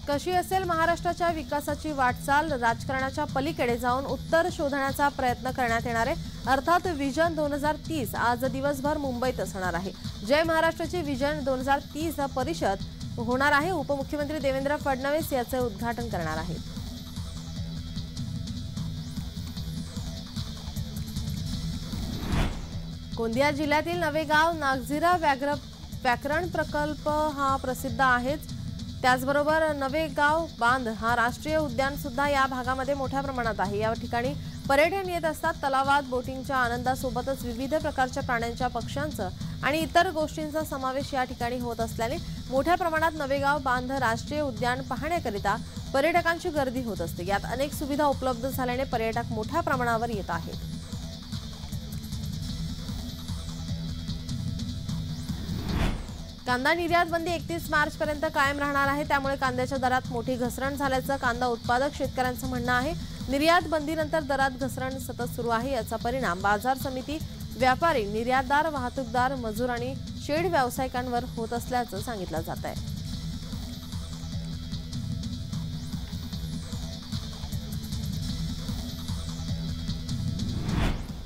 कशी असेल महाराष्ट्राच्या विकासाची वाटचाल, राजकारणाच्या पलीकडे जाऊन उत्तर शोधण्याचा प्रयत्न करण्यात येणार आहे। अर्थात विजन 2030 आज दिवसभर मुंबईत असणार आहे। जय महाराष्ट्राची विजन 2030 परिषद होणार आहे। उपमुख्यमंत्री देवेंद्र फडणवीस याचे उद्घाटन करणार आहेत। गोंदिया जिल्ह्यातील नवेगाव नागझिरा व्याकरण प्रकल्प हा प्रसिद्ध आहे। त्याचबरोबर नवेगाव बांध हा राष्ट्रीय उद्यान सुद्धा या भागामध्ये मोठ्या प्रमाणात आहे। या ठिकाणी पर्यटन येत असतात। तलावात बोटिंगच्या आनंदासोबतच विविध प्रकारच्या प्राण्यांच्या, पक्ष्यांचं आणि इतर गोष्टींचा समावेश या ठिकाणी होत असल्याने मोठ्या प्रमाणात नवेगाव बांध राष्ट्रीय उद्यान पाहण्याकरिता पर्यटकांची गर्दी होत असते। यात अनेक सुविधा उपलब्ध झाल्याने पर्यटक मोठ्या प्रमाणावर येत आहेत। कांदा निर्यात बंदी 31 मार्च पर्यंत कायम राहणार आहे। त्यामुळे कांद्याच्या दरात मोठी घसरण झाल्याचं कांदा उत्पादक शेतकऱ्यांचं म्हणणं आहे। निर्यात बंदीनंतर दरात घसरण सतत सुरू आहे। याचा परिणाम बाजार समिती, व्यापारी, निर्यातदार, वाहतूकदार, मजूर आणि शेड व्यावसायिकांवर होत असल्याचं सांगितलं जात आहे।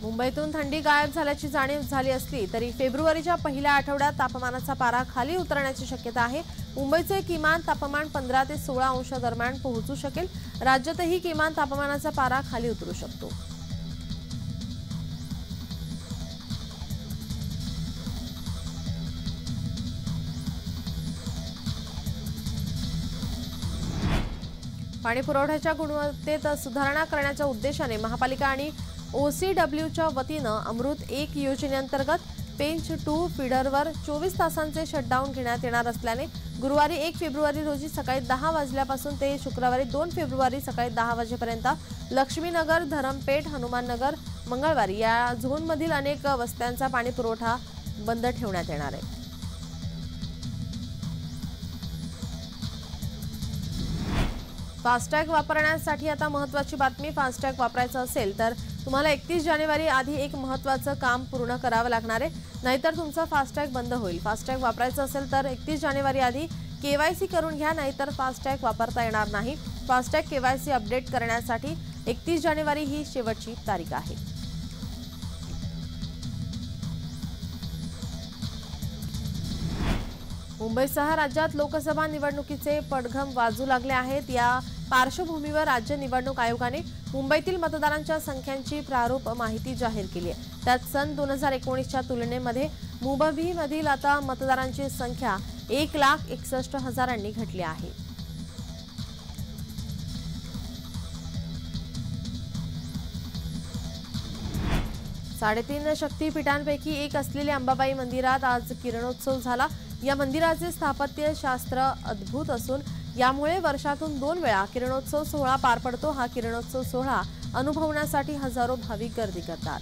मुंबईतून थंडी गायब झाल्याची जाणीव झाली असली तरी फेब्रुवारीच्या पहिल्या आठवड्यात तापमानाचा पारा खाली उतरण्याची शक्यता आहे। मुंबईचे किमान तापमान 15 ते 16 अंश दरम्यान पोहोचू शकेल। राज्यातही किमान तापमानाचा पारा खाली उतरू शकतो। पाणी पुरवठ्याच्या गुणवत्तेत सुधारणा करण्याच्या उद्देशाने महापालिका आणि OCWच्या वतीनं अमृत 1 योजनेअंतर्गत पेंच 2 फीडरवर 24 तासांचे शटडाऊन घेण्यात येणार असल्याने गुरुवारी 1 फेब्रुवारी रोजी सकाळी 10 वाजल्यापासून ते शुक्रवारी 2 फेब्रुवारी सकाळी 10 वाजेपर्यंत लक्ष्मीनगर, धरमपेठ, हनुमाननगर, मंगळवारी या झोनमधील अनेक वस्त्यांचा पाणी पुरवठा बंद ठेवण्यात येणार आहे। फास्टॅग वापरण्यासाठी आता महत्त्वाची बातमी। फास्टॅग वापरायचं असेल तर तुम्हाला 31 जानेवारी आधी एक महत्त्वाचं काम पूर्ण करावं लागणार आहे, नाहीतर तुमचा फास्टॅग बंद होईल। फास्टॅग वापरायचं असेल तर 31 जानेवारी आधी KYC करून घ्या, नाहीतर फास्टॅग वापरता येणार नाही। फास्टॅग KYC अपडेट करण्यासाठी 31 जानेवारी ही शेवटची तारीख आहे। मुंबईसह राज्यात लोकसभा निवडणुकीचे पडघम वाजू लागले आहेत। या पार्श्वभूमीवर राज्य निवडणूक आयोगाने मुंबईतील मतदारांच्या संख्यांची प्रारूप माहिती जाहीर केली आहे। त्यात सन 2019च्या तुलनेमध्ये मुंबईमधील आता मतदारांची संख्या 1,61,000 घटली आहे। साडेतीन शक्तीपीठांपैकी एक असलेल्या अंबाबाई मंदिरात आज किरणोत्सव झाला। या मंदिराचे स्थापत्य शास्त्र अद्भुत असून यामुळे वर्षातून 2 वेळा किरणोत्सव सोहळा पार पडतो। हा किरणोत्सव सोहळा अनुभवण्यासाठी हजारो भाविक गर्दी करतात।